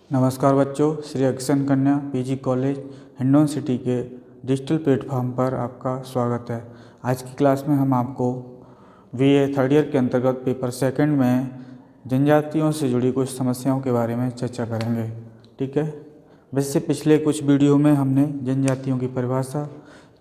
नमस्कार बच्चों, श्री अक्सन कन्या पीजी कॉलेज हिंडौन सिटी के डिजिटल प्लेटफॉर्म पर आपका स्वागत है। आज की क्लास में हम आपको बीए थर्ड ईयर के अंतर्गत पेपर सेकंड में जनजातियों से जुड़ी कुछ समस्याओं के बारे में चर्चा करेंगे। ठीक है, वैसे पिछले कुछ वीडियो में हमने जनजातियों की परिभाषा,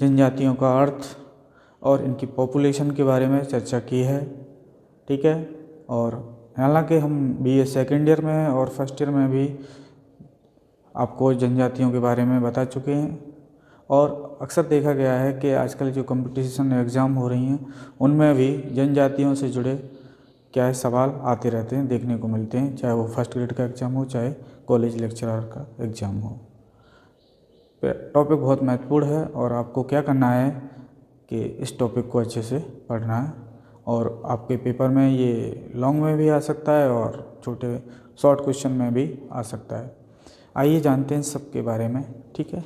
जनजातियों का अर्थ और इनकी पॉपुलेशन के बारे में चर्चा की है। ठीक है, और हालांकि हम बीए सेकेंड ईयर में और फर्स्ट ईयर में भी आपको जनजातियों के बारे में बता चुके हैं। और अक्सर देखा गया है कि आजकल जो कंपटीशन एग्ज़ाम हो रही हैं उनमें भी जनजातियों से जुड़े क्या है सवाल आते रहते हैं, देखने को मिलते हैं, चाहे वो फर्स्ट ग्रेड का एग्ज़ाम हो चाहे कॉलेज लेक्चरर का एग्ज़ाम हो। टॉपिक बहुत महत्वपूर्ण है और आपको क्या करना है कि इस टॉपिक को अच्छे से पढ़ना है। और आपके पेपर में ये लॉन्ग में भी आ सकता है और छोटे शॉर्ट क्वेश्चन में भी आ सकता है। आइए जानते हैं सब के बारे में। ठीक है,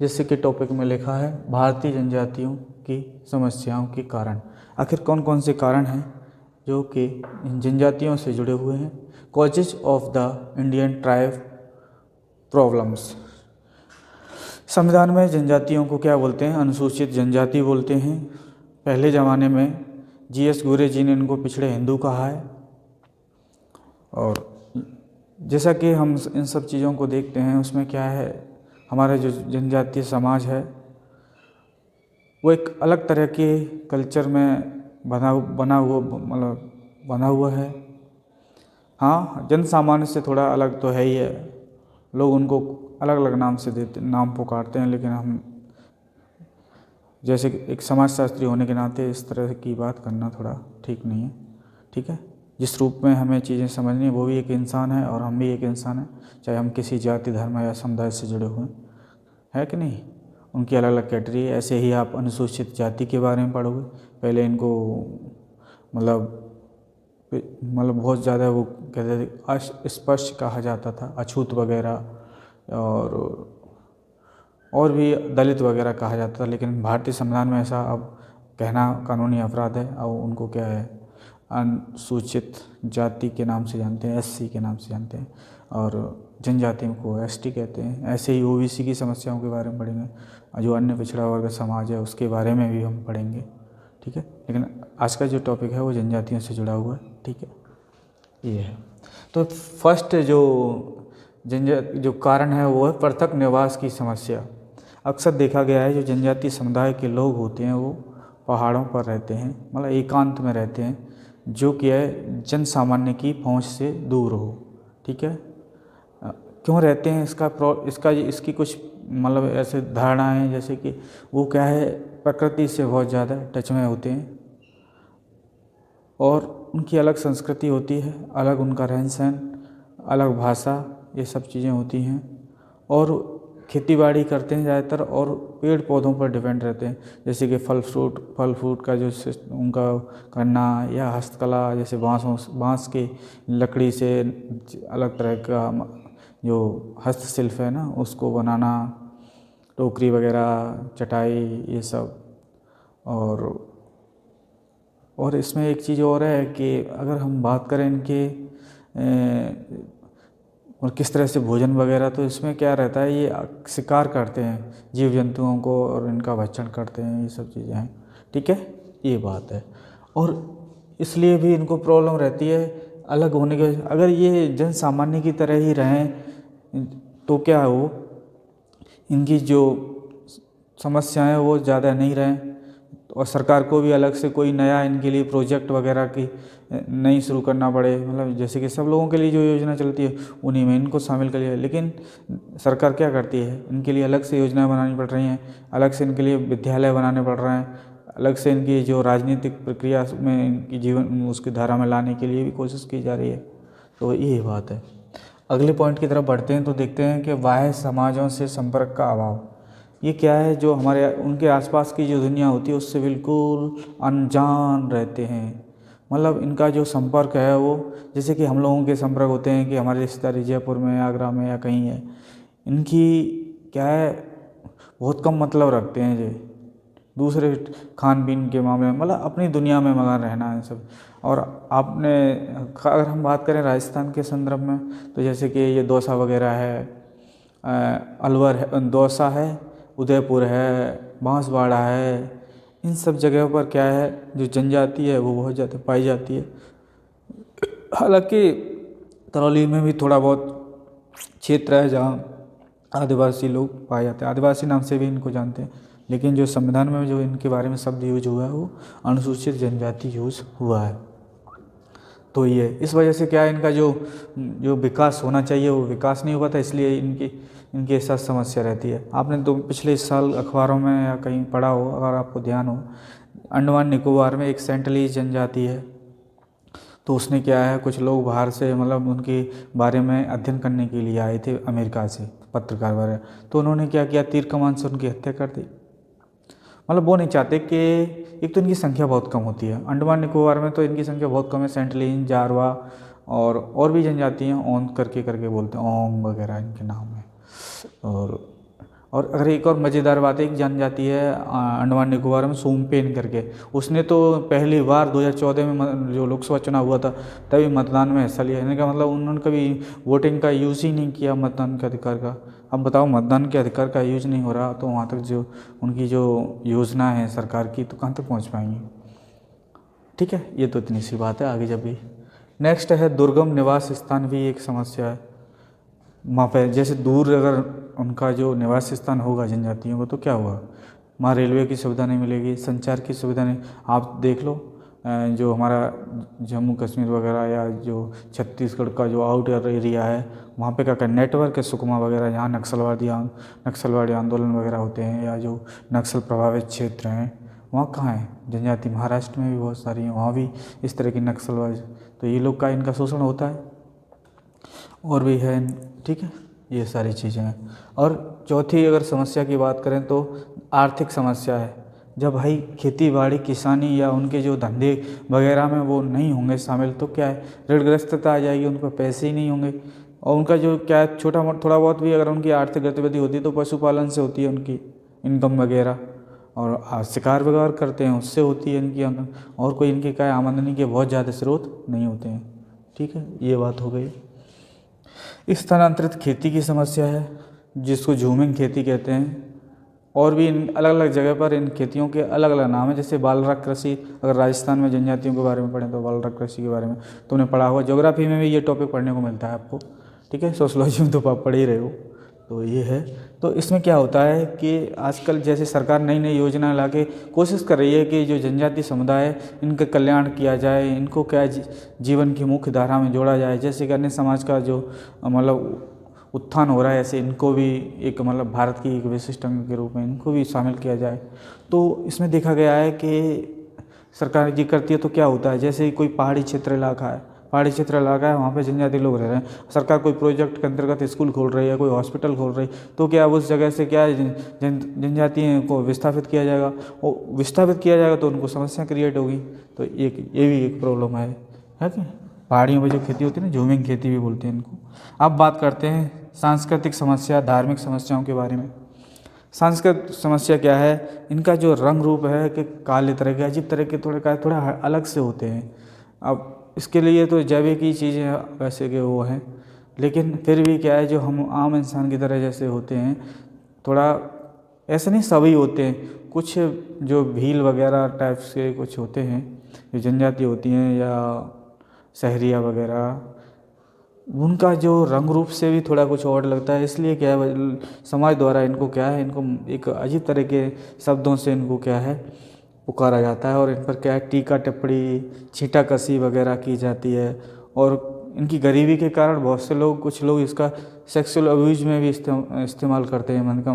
जैसे कि टॉपिक में लिखा है भारतीय जनजातियों की समस्याओं के कारण। आखिर कौन कौन से कारण हैं जो कि इन जनजातियों से जुड़े हुए हैं। Causes of the Indian tribe problems. संविधान में जनजातियों को क्या बोलते हैं? अनुसूचित जनजाति बोलते हैं। पहले ज़माने में जीएस गोरे जी ने इनको पिछड़े हिंदू कहा है। और जैसा कि हम इन सब चीज़ों को देखते हैं उसमें क्या है, हमारा जो जनजातीय समाज है वो एक अलग तरह के कल्चर में बना हुआ है। हाँ, जन सामान्य से थोड़ा अलग तो है ही है, लोग उनको अलग अलग नाम पुकारते हैं, लेकिन हम जैसे एक समाजशास्त्री होने के नाते इस तरह की बात करना थोड़ा ठीक नहीं है। ठीक है, जिस रूप में हमें चीज़ें समझनी है वो भी एक इंसान है और हम भी एक इंसान है, चाहे हम किसी जाति धर्म या समुदाय से जुड़े हुए हैं कि नहीं। उनकी अलग अलग कैटेगरी है। ऐसे ही आप अनुसूचित जाति के बारे में पढ़ोगे, पहले इनको मतलब बहुत ज़्यादा वो कहते थे अस्पृश्य कहा जाता था, अछूत वगैरह और भी दलित वगैरह कहा जाता था। लेकिन भारतीय संविधान में ऐसा अब कहना कानूनी अपराध है और उनको क्या है अनुसूचित जाति के नाम से जानते हैं, एससी के नाम से जानते हैं, और जनजातियों को एसटी कहते हैं। ऐसे ही ओबीसी की समस्याओं के बारे में पढ़ेंगे, जो अन्य पिछड़ा वर्ग समाज है उसके बारे में भी हम पढ़ेंगे। ठीक है, लेकिन आज का जो टॉपिक है वो जनजातियों से जुड़ा हुआ है। ठीक है, ये है। तो फर्स्ट जो कारण है वो है पृथक निवास की समस्या। अक्सर देखा गया है जो जनजातीय समुदाय के लोग होते हैं वो पहाड़ों पर रहते हैं, मतलब एकांत में रहते हैं, जो कि है जन सामान्य की पहुंच से दूर हो। ठीक है, क्यों रहते हैं इसकी कुछ मतलब ऐसे धारणाएं हैं, जैसे कि वो क्या है प्रकृति से बहुत ज़्यादा टच में होते हैं और उनकी अलग संस्कृति होती है, अलग उनका रहन सहन, अलग भाषा, ये सब चीज़ें होती हैं। और खेती बाड़ी करते हैं ज़्यादातर और पेड़ पौधों पर डिपेंड रहते हैं, जैसे कि फल फ्रूट का जो उनका करना, या हस्तकला, जैसे बांस की लकड़ी से अलग तरह का जो हस्तशिल्प है ना उसको बनाना, टोकरी वगैरह, चटाई, ये सब। और इसमें एक चीज़ और है कि अगर हम बात करें इनके और किस तरह से भोजन वगैरह, तो इसमें क्या रहता है, ये शिकार करते हैं जीव जंतुओं को और इनका भक्षण करते हैं, ये सब चीज़ें हैं। ठीक है, ये बात है। और इसलिए भी इनको प्रॉब्लम रहती है अलग होने के। अगर ये जन सामान्य की तरह ही रहें तो क्या हो, इनकी जो समस्याएं वो ज़्यादा नहीं रहें, और सरकार को भी अलग से कोई नया इनके लिए प्रोजेक्ट वगैरह की नहीं शुरू करना पड़े। मतलब जैसे कि सब लोगों के लिए जो योजना चलती है उन्हीं में इनको शामिल कर लिया, लेकिन सरकार क्या करती है, इनके लिए अलग से योजनाएं बनानी पड़ रही हैं, अलग से इनके लिए विद्यालय बनाने पड़ रहे हैं, अलग से इनकी जो राजनीतिक प्रक्रिया में इनकी जीवन उसकी धारा में लाने के लिए भी कोशिश की जा रही है। तो यही बात है। अगले पॉइंट की तरफ बढ़ते हैं तो देखते हैं कि बाह्य समाजों से संपर्क का अभाव। ये क्या है, जो हमारे उनके आसपास की जो दुनिया होती है उससे बिल्कुल अनजान रहते हैं। मतलब इनका जो संपर्क है वो, जैसे कि हम लोगों के संपर्क होते हैं कि हमारे रिश्तेदार जयपुर में, आगरा में या कहीं है, इनकी क्या है बहुत कम मतलब रखते हैं जी। दूसरे खान पीन के मामले में, मतलब अपनी दुनिया में मगन रहना है सब। और आपने अगर हम बात करें राजस्थान के संदर्भ में, तो जैसे कि ये दौसा वगैरह है, अलवर है, दौसा है, उदयपुर है, बांसवाड़ा है, इन सब जगहों पर क्या है जो जनजाति है वो बहुत ज़्यादा पाई जाती है। हालांकि करौली में भी थोड़ा बहुत क्षेत्र है जहाँ आदिवासी लोग पाए जाते हैं, आदिवासी नाम से भी इनको जानते हैं, लेकिन जो संविधान में जो इनके बारे में शब्द यूज हुआ है वो अनुसूचित जनजाति यूज हुआ है। तो ये इस वजह से क्या है, इनका जो विकास होना चाहिए वो विकास नहीं हुआ था, इसलिए इनके साथ समस्या रहती है। आपने तो पिछले साल अखबारों में या कहीं पढ़ा हो, अगर आपको ध्यान हो, अंडमान निकोबार में एक सेंटलीज जनजाति है, तो उसने क्या है, कुछ लोग बाहर से मतलब उनके बारे में अध्ययन करने के लिए आए थे अमेरिका से, पत्रकार वगैरह, तो उन्होंने क्या किया, तीर कमान से उनकी हत्या कर दी। मतलब वो नहीं चाहते कि एक तो इनकी संख्या बहुत कम होती है, अंडमान निकोबार में तो इनकी संख्या बहुत कम है, सेंटलीन, जारवा और भी जनजाति हैं, ओंग करके बोलते हैं, ओंग वगैरह इनके नाम है। और अगर एक और मज़ेदार बात है, एक जनजाति है अंडमान निकोबार में, सोमपेन करके, उसने तो पहली बार 2014 में जो लोकसभा चुनाव हुआ था तभी मतदान में हिस्सा लिया। इनका मतलब उन्होंने कभी वोटिंग का यूज़ ही नहीं किया, मतदान के अधिकार का। अब बताओ, मतदान के अधिकार का यूज नहीं हो रहा तो वहाँ तक जो उनकी जो योजना है सरकार की, तो कहाँ तक पहुँच पाएंगी। ठीक है, ये तो इतनी सी बात है। आगे जब भी नेक्स्ट है, दुर्गम निवास स्थान भी एक समस्या है। वहाँ पे जैसे दूर अगर उनका जो निवास स्थान होगा जनजातियों को, तो क्या होगा, वहाँ रेलवे की सुविधा नहीं मिलेगी, संचार की सुविधा नहीं। आप देख लो जो हमारा जम्मू कश्मीर वगैरह या जो छत्तीसगढ़ का जो आउटर एरिया है, वहाँ पे क्या नेटवर्क है, सुकमा वगैरह, जहाँ नक्सलवादी आंदोलन वगैरह होते हैं, या जो नक्सल प्रभावित क्षेत्र हैं, वहाँ कहाँ है जनजाति। महाराष्ट्र में भी बहुत सारी हैं, वहाँ भी इस तरह की नक्सलवादी, तो ये लोग का इनका शोषण होता है। और भी है, ठीक है, ये सारी चीज़ें हैं। और चौथी अगर समस्या की बात करें तो आर्थिक समस्या है। जब भाई खेती बाड़ी किसानी या उनके जो धंधे वगैरह में वो नहीं होंगे शामिल, तो क्या है, ऋणग्रस्तता आ जाएगी, उनको पैसे ही नहीं होंगे। और उनका जो क्या है, थोड़ा बहुत भी अगर उनकी आर्थिक गतिविधि होती है तो पशुपालन से होती है उनकी इनकम वगैरह, और शिकार वगैरह करते हैं उससे होती है इनकी, और कोई इनके क्या आमदनी के बहुत ज़्यादा स्रोत नहीं होते हैं। ठीक है, ये बात हो गई। स्थानांतरित खेती की समस्या है, जिसको झूमिंग खेती कहते हैं, और भी इन अलग अलग जगह पर इन खेतियों के अलग अलग नाम है। जैसे बालरक कृषि, अगर राजस्थान में जनजातियों के बारे में पढ़ें तो बालरक कृषि के बारे में तुमने पढ़ा होगा, ज्योग्राफी में भी ये टॉपिक पढ़ने को मिलता है आपको। ठीक है, सोशलॉजी में तो आप पढ़ ही रहे हो। तो ये है, तो इसमें क्या होता है कि आजकल जैसे सरकार नई नई योजना ला के कोशिश कर रही है कि जो जनजाति समुदाय है इनका कल्याण किया जाए, इनको क्या जीवन की मुख्य धारा में जोड़ा जाए। जैसे कि अन्य समाज का जो मतलब उत्थान हो रहा है, ऐसे इनको भी एक मतलब भारत की एक विशिष्ट अंग के रूप में इनको भी शामिल किया जाए। तो इसमें देखा गया है कि सरकार ये करती है तो क्या होता है, जैसे कोई पहाड़ी क्षेत्र इलाका है, वहाँ पे जनजाति लोग रह रहे हैं, सरकार कोई प्रोजेक्ट के अंतर्गत स्कूल खोल रही है, कोई हॉस्पिटल खोल रही है, तो क्या उस जगह से क्या जनजाति को विस्थापित किया जाएगा, और विस्थापित किया जाएगा तो उनको समस्या क्रिएट होगी। तो ये भी एक प्रॉब्लम है कि पहाड़ियों में जो खेती होती है ना, झूमिंग खेती भी बोलते हैं इनको। अब बात करते हैं सांस्कृतिक समस्या, धार्मिक समस्याओं के बारे में। सांस्कृतिक समस्या क्या है, इनका जो रंग रूप है कि काले तरह के, अजीब तरह के, थोड़ा अलग से होते हैं। अब इसके लिए तो जैविक ही चीज़ें वैसे के वो हैं, लेकिन फिर भी क्या है, जो हम आम इंसान की तरह जैसे होते हैं, थोड़ा ऐसे नहीं सभी होते हैं, कुछ जो भील वगैरह टाइप से कुछ होते हैं, जो जनजाति होती हैं या शहरिया वगैरह, उनका जो रंग रूप से भी थोड़ा कुछ और लगता है। इसलिए क्या है, समाज द्वारा इनको क्या है, इनको एक अजीब तरह के शब्दों से इनको क्या है पुकारा जाता है, और इन पर क्या है टीका टिप्पणी, छींटाकशी वगैरह की जाती है। और इनकी गरीबी के कारण बहुत से लोग, कुछ लोग इसका सेक्सुअल अब्यूज में भी इस्तेमाल करते हैं। मन का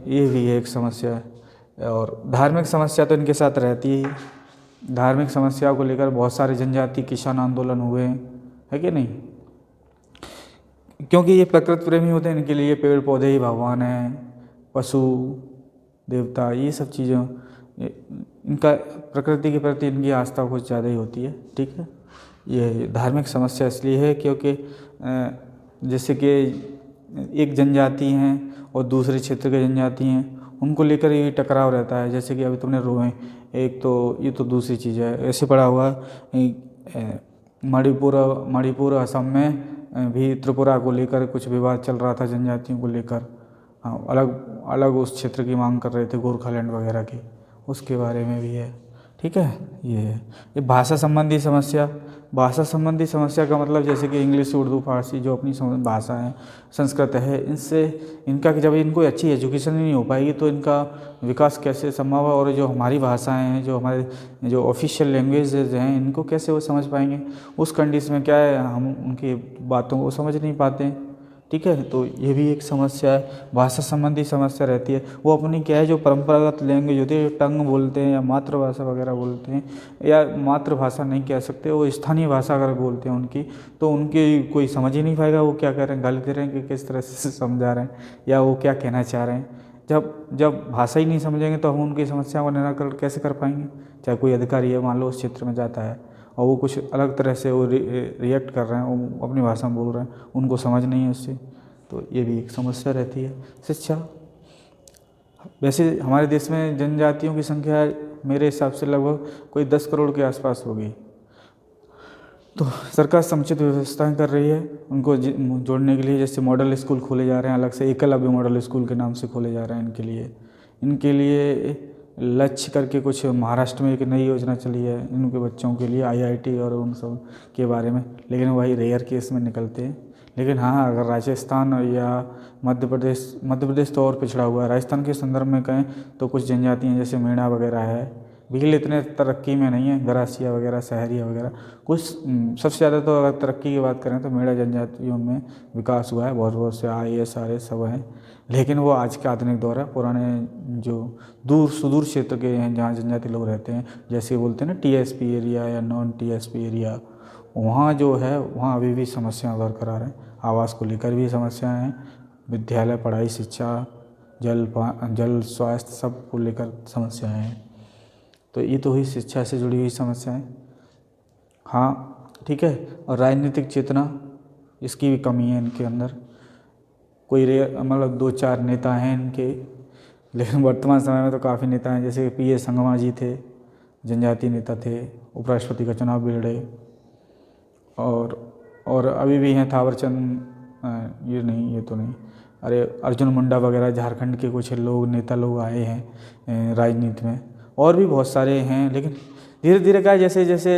ये भी एक समस्या है। और धार्मिक समस्या तो इनके साथ रहती ही। धार्मिक समस्याओं को लेकर बहुत सारे जनजाति किसान आंदोलन हुए हैं, है कि नहीं, क्योंकि ये प्रकृति प्रेमी होते हैं, इनके लिए पेड़ पौधे ही भगवान हैं, पशु देवता, ये सब चीज़ें, इनका प्रकृति के प्रति इनकी आस्था कुछ ज़्यादा ही होती है। ठीक है, ये धार्मिक समस्या इसलिए है क्योंकि जैसे कि एक जनजाति हैं और दूसरे क्षेत्र के जनजाति हैं, उनको लेकर ये टकराव रहता है। जैसे कि अभी तुमने रोए, एक तो ये तो दूसरी चीज़ है। ऐसे पड़ा हुआ मणिपुर असम में भी त्रिपुरा को लेकर कुछ विवाद चल रहा था, जनजातियों को लेकर। हाँ, अलग अलग उस क्षेत्र की मांग कर रहे थे, गोरखालैंड वगैरह की, उसके बारे में भी है। ठीक है, ये है। ये भाषा संबंधी समस्या का मतलब जैसे कि इंग्लिश, उर्दू, फारसी जो अपनी भाषा है, संस्कृत है, इनसे इनका जब इनको अच्छी एजुकेशन नहीं हो पाएगी तो इनका विकास कैसे संभव है। और जो हमारी भाषाएं हैं, जो हमारे जो ऑफिशियल लैंग्वेजेज हैं, इनको कैसे वो समझ पाएंगे। उस कंडीशन में क्या है, हम उनकी बातों को समझ नहीं पाते हैं। ठीक है, तो ये भी एक समस्या है, भाषा संबंधी समस्या रहती है। वो अपनी क्या है, जो परंपरागत लैंग्वेज होती है, टंग बोलते हैं या मातृभाषा वगैरह बोलते हैं, या मातृभाषा नहीं कह सकते, वो स्थानीय भाषा अगर बोलते हैं उनकी, तो उनकी कोई समझ ही नहीं पाएगा वो क्या कह रहे हैं, गाली दे रहे हैं कि किस तरह से समझा रहे हैं, या वो क्या कहना चाह रहे हैं। जब भाषा ही नहीं समझेंगे तो हम उनकी समस्या का निराकरण कैसे कर पाएंगे। चाहे कोई अधिकारी है, मान लो उस क्षेत्र में जाता है और वो कुछ अलग तरह से वो रिएक्ट कर रहे हैं, वो अपनी भाषा में बोल रहे हैं, उनको समझ नहीं है उससे, तो ये भी एक समस्या रहती है। शिक्षा, वैसे हमारे देश में जनजातियों की संख्या मेरे हिसाब से लगभग कोई 10 करोड़ के आसपास होगी। तो सरकार समुचित व्यवस्थाएं कर रही है उनको जोड़ने के लिए। जैसे मॉडल स्कूल खोले जा रहे हैं, अलग से एकलव्य मॉडल स्कूल के नाम से खोले जा रहे हैं इनके लिए लक्ष्य करके कुछ महाराष्ट्र में एक नई योजना चली है इनके बच्चों के लिए, IIT और उन सब के बारे में, लेकिन वही रेयर केस में निकलते हैं। लेकिन हाँ, अगर राजस्थान या मध्य प्रदेश तो और पिछड़ा हुआ है। राजस्थान के संदर्भ में कहें तो कुछ जनजातियाँ जैसे मीणा वगैरह है, भील इतने तरक्की में नहीं है, गरासिया वगैरह, सहरिया वगैरह कुछ। सबसे ज़्यादा तो अगर तरक्की की बात करें तो मीणा जनजातियों में विकास हुआ है, बहुत से IAS RS सब हैं। लेकिन वो आज के आधुनिक दौर है, पुराने जो सुदूर क्षेत्र के हैं जहाँ जनजाति लोग रहते हैं, जैसे बोलते हैं ना TSP एरिया या नॉन TSP एरिया, वहाँ जो है वहाँ अभी भी समस्याएं बरकरार हैं। आवास को लेकर भी समस्याएं हैं, विद्यालय, पढ़ाई, शिक्षा, जल स्वास्थ्य सब को लेकर समस्याएं हैं। तो ये तो हुई शिक्षा से जुड़ी हुई समस्याएं। हाँ, ठीक है। और राजनीतिक चेतना, इसकी भी कमी है इनके अंदर। कोई मतलब 2-4 नेता हैं इनके, लेकिन वर्तमान समय में तो काफ़ी नेता हैं। जैसे PA संगमा जी थे, जनजातीय नेता थे, उपराष्ट्रपति का चुनाव भी लड़े। और अभी भी हैं थावरचंद, ये तो नहीं, अरे अर्जुन मुंडा वगैरह, झारखंड के कुछ नेता लोग आए हैं राजनीति में। और भी बहुत सारे हैं, लेकिन धीरे धीरे क्या, जैसे जैसे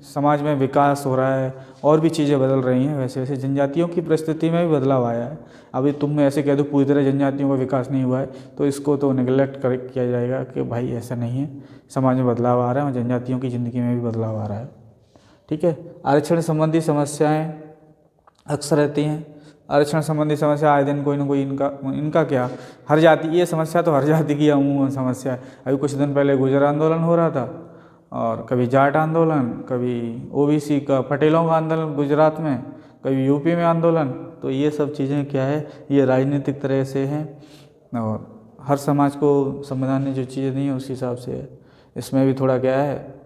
समाज में विकास हो रहा है और भी चीज़ें बदल रही हैं, वैसे वैसे जनजातियों की परिस्थिति में भी बदलाव आया है। अभी तुम ऐसे कह दो पूरी तरह जनजातियों का विकास नहीं हुआ है तो इसको तो निगलेक्ट किया जाएगा कि भाई ऐसा नहीं है, समाज में बदलाव आ रहा है और जनजातियों की ज़िंदगी में भी बदलाव आ रहा है। ठीक है। आरक्षण संबंधी समस्याएँ अक्सर रहती हैं। आरक्षण संबंधी समस्या आए दिन कोई ना कोई इनका क्या, हर जाति, ये समस्या तो हर जाति की अमूमन समस्या है। अभी कुछ दिन पहले गुर्जर आंदोलन हो रहा था, और कभी जाट आंदोलन, कभी OBC का पटेलों का आंदोलन गुजरात में, कभी UP में आंदोलन। तो ये सब चीज़ें क्या है, ये राजनीतिक तरह से हैं, और हर समाज को संविधान ने जो चीज़ें दी हैं उस हिसाब से है। इसमें भी थोड़ा क्या है,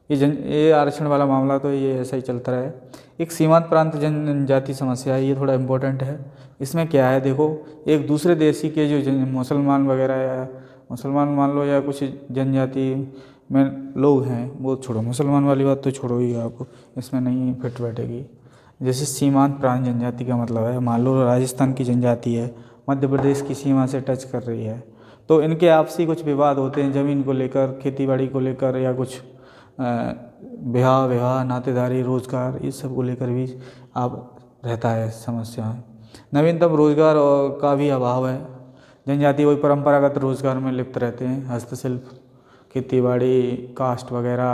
ये आरक्षण वाला मामला तो ये ऐसा ही चलता रहा है। एक सीमांत प्रांत जनजाति समस्या है, ये थोड़ा इम्पोर्टेंट है। इसमें क्या है, देखो, एक दूसरे देशी के जो मुसलमान वगैरह, या मुसलमान मान लो, या कुछ जनजाति में लोग हैं, वो छोड़ो, मुसलमान वाली बात तो छोड़ो ही, आपको इसमें नहीं फिट बैठेगी। जैसे सीमांत प्रांत जनजाति का मतलब है, मान लो राजस्थान की जनजाति है, मध्य प्रदेश की सीमा से टच कर रही है, तो इनके आपसी कुछ विवाद होते हैं ज़मीन को लेकर, खेतीबाड़ी को लेकर, या कुछ विवाह, नातेदारी, रोजगार, इस सब को लेकर भी आप रहता है समस्या। नवीनतम रोजगार का भी अभाव है। जनजाति वही परंपरागत रोजगार में लिप्त रहते हैं, हस्तशिल्प, खेतीबाड़ी, कास्ट वगैरह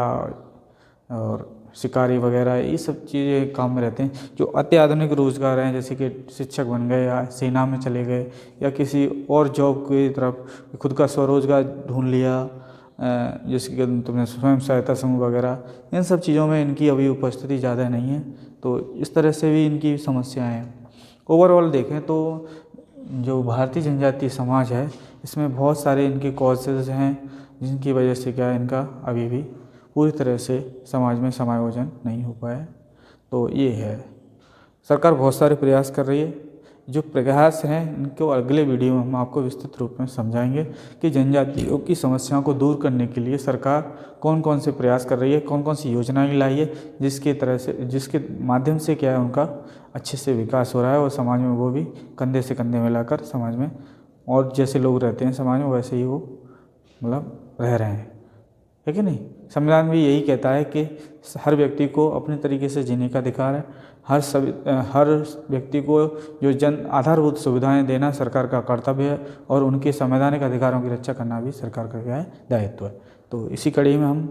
और शिकारी वगैरह, ये सब चीज़ें काम में रहते हैं। जो अत्याधुनिक रोजगार हैं, जैसे कि शिक्षक बन गए, या सेना में चले गए, या किसी और जॉब की तरफ खुद का स्वरोजगार ढूंढ लिया, जैसे कि तुमने स्वयं सहायता समूह वगैरह, इन सब चीज़ों में इनकी अभी उपस्थिति ज़्यादा नहीं है। तो इस तरह से भी इनकी समस्याएं हैं। ओवरऑल देखें तो जो भारतीय जनजातीय समाज है, इसमें बहुत सारे इनके कॉजेज़ हैं जिनकी वजह से क्या, इनका अभी भी पूरी तरह से समाज में समायोजन नहीं हो पाया। तो ये है, सरकार बहुत सारे प्रयास कर रही है। जो प्रयास हैं इनको अगले वीडियो में हम आपको विस्तृत रूप में समझाएंगे कि जनजातियों की समस्याओं को दूर करने के लिए सरकार कौन कौन से प्रयास कर रही है, कौन कौन सी योजनाएं लाई है, जिसके माध्यम से क्या है उनका अच्छे से विकास हो रहा है और समाज में वो भी कंधे से कंधे मिलाकर समाज में और जैसे लोग रहते हैं समाज में वैसे ही वो मतलब रह रहे हैं, है कि नहीं। संविधान भी यही कहता है कि हर व्यक्ति को अपने तरीके से जीने का अधिकार है। हर व्यक्ति को जो जन आधारभूत सुविधाएं देना सरकार का कर्तव्य है और उनके संवैधानिक अधिकारों की रक्षा करना भी सरकार का क्या है, दायित्व है। तो इसी कड़ी में हम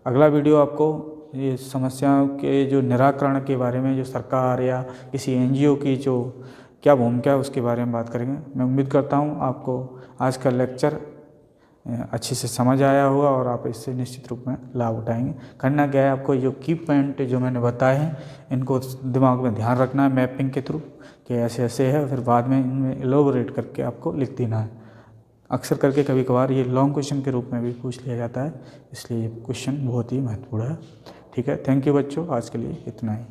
अगला वीडियो आपको ये समस्याओं के जो निराकरण के बारे में जो सरकार या किसी NGO की जो क्या भूमिका है उसके बारे में बात करेंगे। मैं उम्मीद करता हूँ आपको आज का लेक्चर अच्छे से समझ आया होगा और आप इससे निश्चित रूप में लाभ उठाएंगे। करना क्या है, आपको जो की पॉइंट जो मैंने बताए हैं इनको दिमाग में ध्यान रखना है मैपिंग के थ्रू कि ऐसे ऐसे है, फिर बाद में इनमें एलोबरेट करके आपको लिख देना है। अक्सर करके कभी कभार ये लॉन्ग क्वेश्चन के रूप में भी पूछ लिया जाता है, इसलिए ये क्वेश्चन बहुत ही महत्वपूर्ण है। ठीक है, थैंक यू बच्चों, आज के लिए इतना ही।